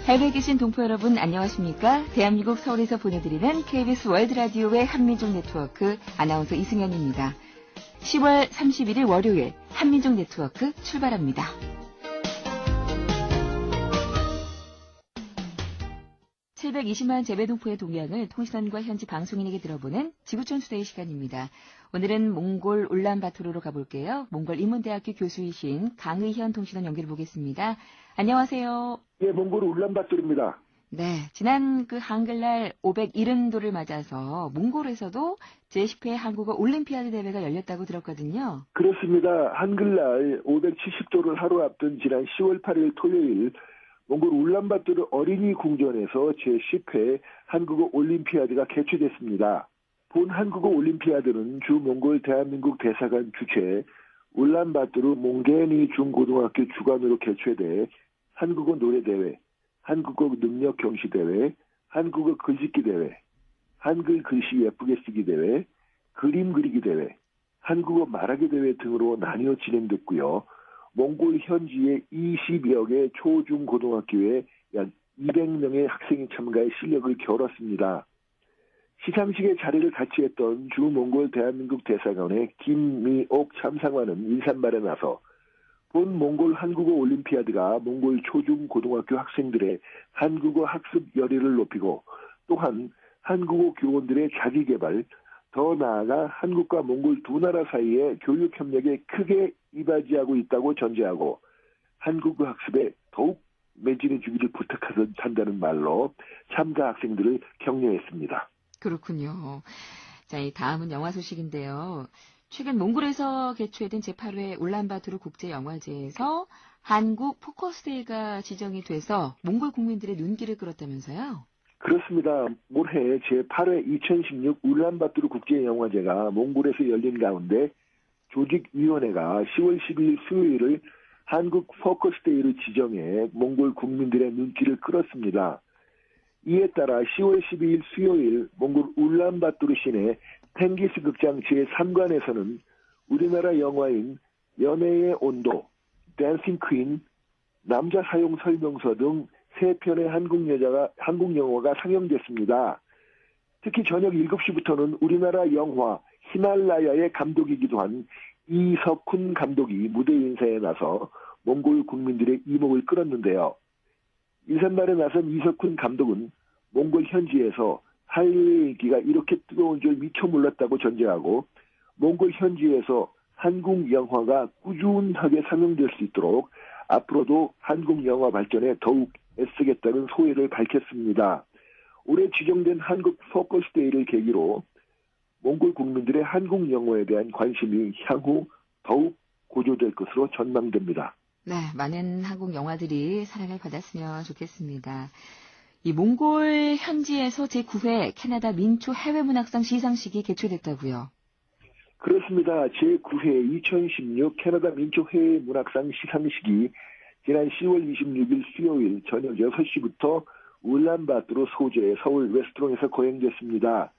해외에 계신 동포 여러분 안녕하십니까? 대한민국 서울에서 보내드리는 KBS 월드라디오의 한민족 네트워크 아나운서 이승현입니다. 10월 31일 월요일 한민족 네트워크 출발합니다. (720만) 재배동포의 동향을 통신원과 현지 방송인에게 들어보는 지구촌 투데이 시간입니다. 오늘은 몽골 울란바토르로 가볼게요. 몽골 인문대학교 교수이신 강의현 통신원 연결해 보겠습니다. 안녕하세요. 예, 몽골 울란바토르입니다. 네, 지난 한글날 570도를 맞아서 몽골에서도 제10회 한국어 올림피아드 대회가 열렸다고 들었거든요. 그렇습니다. 한글날 570도를 하루 앞둔 지난 10월 8일 토요일 몽골 울란바토르 어린이 궁전에서 제10회 한국어 올림피아드가 개최됐습니다. 본 한국어 올림피아드는 주 몽골 대한민국 대사관 주최 울란바토르 몽게니 중고등학교 주관으로 개최돼 한국어 노래대회, 한국어 능력 경시대회, 한국어 글짓기 대회, 한글 글씨 예쁘게 쓰기 대회, 그림 그리기 대회, 한국어 말하기 대회 등으로 나뉘어 진행됐고요. 몽골 현지의 20여 개 초중고등학교에 약 200명의 학생이 참가해 실력을 겨뤘습니다. 시상식의 자리를 같이 했던 주 몽골 대한민국 대사관의 김미옥 참상관은 인사말에 나서 본 몽골 한국어 올림피아드가 몽골 초중고등학교 학생들의 한국어 학습 열의를 높이고 또한 한국어 교원들의 자기개발, 더 나아가 한국과 몽골 두 나라 사이의 교육 협력에 크게 이바지하고 있다고 전제하고 한국어 학습에 더욱 매진해 주기를 부탁한다는 말로 참가 학생들을 격려했습니다. 그렇군요. 자, 이 다음은 영화 소식인데요. 최근 몽골에서 개최된 제8회 울란바토르 국제영화제에서 한국 포커스데이가 지정이 돼서 몽골 국민들의 눈길을 끌었다면서요? 그렇습니다. 올해 제8회 2016 울란바토르 국제영화제가 몽골에서 열린 가운데 조직위원회가 10월 12일 수요일을 한국 포커스데이를 지정해 몽골 국민들의 눈길을 끌었습니다. 이에 따라 10월 12일 수요일 몽골 울란바토르 시내 탱기스 극장 제3관에서는 우리나라 영화인 연애의 온도, 댄싱 퀸, 남자 사용 설명서 등 3편의 한국 영화가 상영됐습니다. 특히 저녁 7시부터는 우리나라 영화 히말라야의 감독이기도 한 이석훈 감독이 무대 인사에 나서 몽골 국민들의 이목을 끌었는데요. 인사말에 나선 이석훈 감독은 몽골 현지에서 한류의 인기가 이렇게 뜨거운 줄 미처 몰랐다고 전제하고 몽골 현지에서 한국 영화가 꾸준하게 상영될 수 있도록 앞으로도 한국 영화 발전에 더욱 애쓰겠다는 소회를 밝혔습니다. 올해 지정된 한국 포커스데이를 계기로 몽골 국민들의 한국 영화에 대한 관심이 향후 더욱 고조될 것으로 전망됩니다. 네, 많은 한국 영화들이 사랑을 받았으면 좋겠습니다. 이 몽골 현지에서 제9회 캐나다 민초 해외문학상 시상식이 개최됐다고요? 그렇습니다. 제9회 2016 캐나다 민초 해외문학상 시상식이 지난 10월 26일 수요일 저녁 6시부터 울란바토르 소재 서울 웨스트롱에서 거행됐습니다.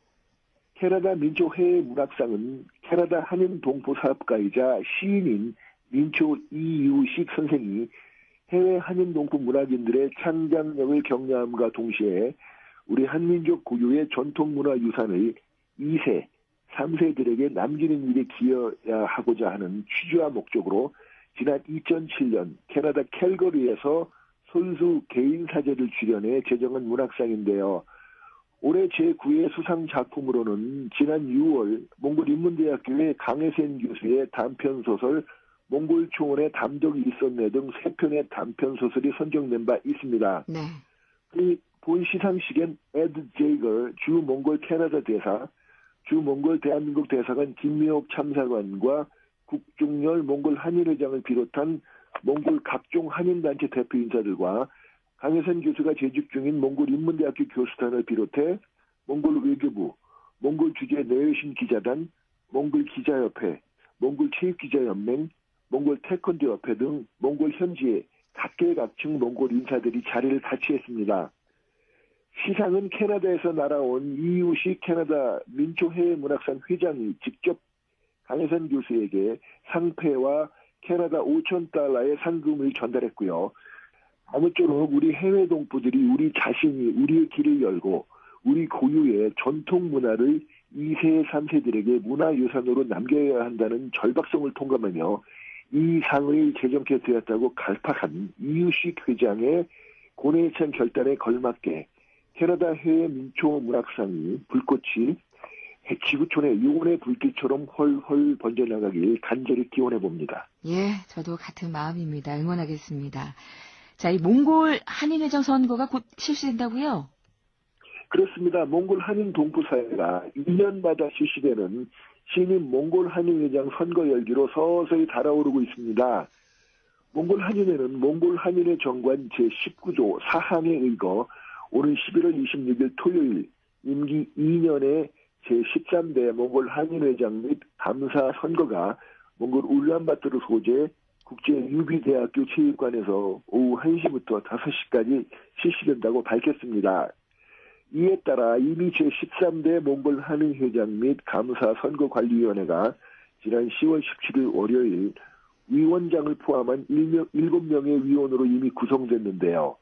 캐나다 민초 해외문학상은 캐나다 한인 동포 사업가이자 시인인 민초 이유식 선생이 해외 한인 동포 문학인들의 창작력을 격려함과 동시에 우리 한민족 고유의 전통문화 유산을 2세, 3세들에게 남기는 일에 기여하고자 하는 취지와 목적으로 지난 2007년 캐나다 캘거리에서 손수 개인사제를 출연해 제정한 문학상인데요. 올해 제9회 수상 작품으로는 지난 6월 몽골 인문대학교의 강혜센 교수의 단편소설 몽골 초원의 담덕이 있었네 등 3편의 단편소설이 선정된 바 있습니다. 네. 본 시상식엔 에드 제이거 주 몽골 캐나다 대사, 주 몽골 대한민국 대사관 김미옥 참사관과 국중열 몽골 한인회장을 비롯한 몽골 각종 한인단체 대표 인사들과 강혜선 교수가 재직 중인 몽골 인문대학교 교수단을 비롯해 몽골 외교부, 몽골 주재 내외신 기자단, 몽골 기자협회, 몽골 체육기자연맹, 몽골 태권도 협회 등 몽골 현지의 각계각층 몽골 인사들이 자리를 같이 했습니다. 시상은 캐나다에서 날아온 이유식 캐나다 민초해외문학상 회장이 직접 강혜선 교수에게 상패와 캐나다 $5,000의 상금을 전달했고요. 아무쪼록 우리 해외 동포들이 우리 자신이 우리의 길을 열고 우리 고유의 전통 문화를 2세, 3세들에게 문화유산으로 남겨야 한다는 절박성을 통감하며 이 상을 제정케 되었다고 갈팍한 이유식 회장의 고뇌찬 결단에 걸맞게 캐나다 해외 민초 문학상이 불꽃이 지구촌의 유온의 불길처럼 헐헐 번져나가길 간절히 기원해 봅니다. 예, 저도 같은 마음입니다. 응원하겠습니다. 자, 이 몽골 한인회장 선거가 곧 실시된다고요? 그렇습니다. 몽골 한인 동포사회가 2년마다 실시되는 신임 몽골 한인회장 선거 열기로 서서히 달아오르고 있습니다. 몽골 한인회는 몽골 한인회 정관 제19조 사항에 의거 오는 11월 26일 토요일 임기 2년의 제13대 몽골 한인회장 및 감사 선거가 몽골 울란바토르 소재 국제유비대학교 체육관에서 오후 1시부터 5시까지 실시된다고 밝혔습니다. 이에 따라 이미 제13대 몽골 한인회장 및 감사 선거관리위원회가 지난 10월 17일 월요일 위원장을 포함한 7명의 위원으로 이미 구성됐는데요.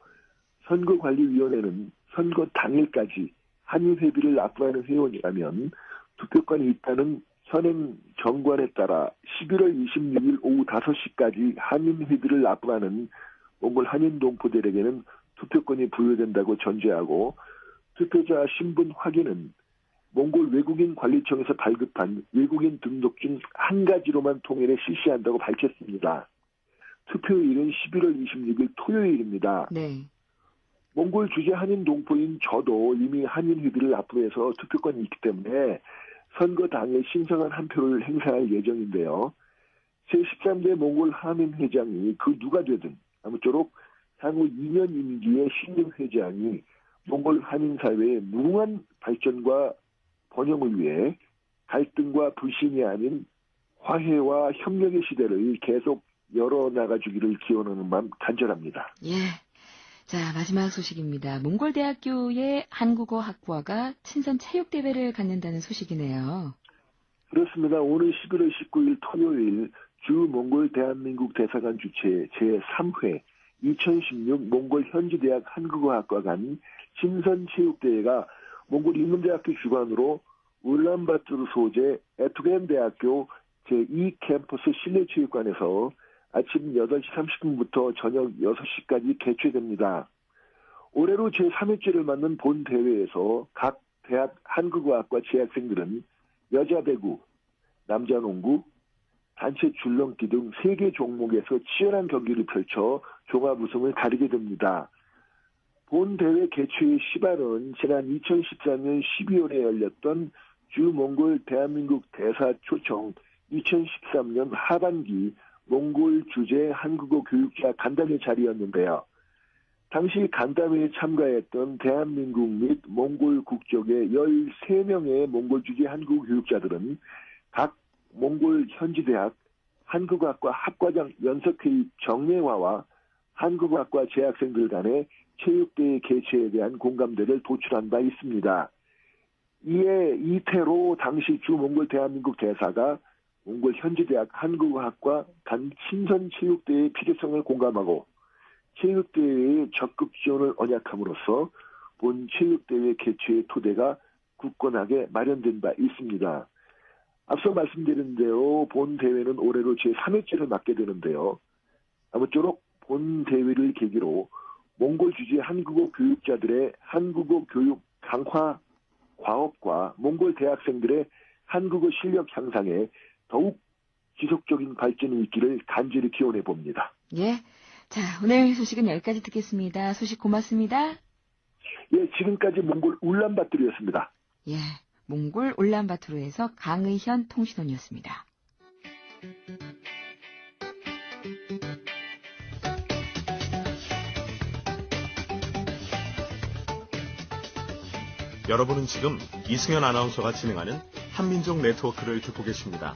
선거관리위원회는 선거 당일까지 한인회비를 납부하는 회원이라면 투표권이 있다는 현행 정관에 따라 11월 26일 오후 5시까지 한인회비를 납부하는 몽골 한인 동포들에게는 투표권이 부여된다고 전제하고 투표자 신분 확인은 몽골 외국인 관리청에서 발급한 외국인 등록증 한 가지로만 통일해 실시한다고 밝혔습니다. 투표일은 11월 26일 토요일입니다. 네. 몽골 주재 한인 동포인 저도 이미 한인 회비를 납부해서 투표권이 있기 때문에 선거 당일 신성한 한 표를 행사할 예정인데요. 제13대 몽골 한인 회장이 그 누가 되든 아무쪼록 향후 2년 임기의 신임 회장이 몽골 한인 사회의 무궁한 발전과 번영을 위해 갈등과 불신이 아닌 화해와 협력의 시대를 계속 열어나가주기를 기원하는 마음 간절합니다. 예. 자, 마지막 소식입니다. 몽골 대학교의 한국어 학부화가 친선 체육대회를 갖는다는 소식이네요. 그렇습니다. 오늘 11월 19일 토요일 주 몽골 대한민국 대사관 주최 제3회 2016 몽골 현지대학 한국어학과 간 친선 체육대회가 몽골 인문대학교 주관으로 울란바토르 소재 에투겐 대학교 제2캠퍼스 실내체육관에서 아침 8시 30분부터 저녁 6시까지 개최됩니다. 올해로 제3회째를 맞는 본 대회에서 각 대학 한국어학과 재학생들은 여자 배구, 남자 농구, 단체 줄넘기 등 3개 종목에서 치열한 경기를 펼쳐 종합 우승을 가리게 됩니다. 본 대회 개최의 시발은 지난 2014년 12월에 열렸던 주 몽골 대한민국 대사 초청 2013년 하반기 몽골 주재 한국어 교육자 간담회 자리였는데요. 당시 간담회에 참가했던 대한민국 및 몽골 국적의 13명의 몽골 주재 한국어 교육자들은 각 몽골 현지대학 한국어학과 학과장 연석회의 정례화와 한국어학과 재학생들 간의 체육대회 개최에 대한 공감대를 도출한 바 있습니다. 이에 이태로 당시 주 몽골 대한민국 대사가 몽골 현지대학 한국어학과 간 친선 체육대회의 필요성을 공감하고 체육대회의 적극 지원을 언약함으로써 본 체육대회 개최의 토대가 굳건하게 마련된 바 있습니다. 앞서 말씀드린 대로 본 대회는 올해로 제3회째를 맡게 되는데요. 아무쪼록 본 대회를 계기로 몽골 주재 한국어 교육자들의 한국어 교육 강화 과업과 몽골 대학생들의 한국어 실력 향상에 더욱 지속적인 발전이 있기를 간절히 기원해 봅니다. 예. 자, 오늘 소식은 여기까지 듣겠습니다. 소식 고맙습니다. 예, 지금까지 몽골 울란바토르였습니다. 예. 몽골 울란바토르에서 강의현 통신원이었습니다. 여러분은 지금 이승현 아나운서가 진행하는 한민족 네트워크를 듣고 계십니다.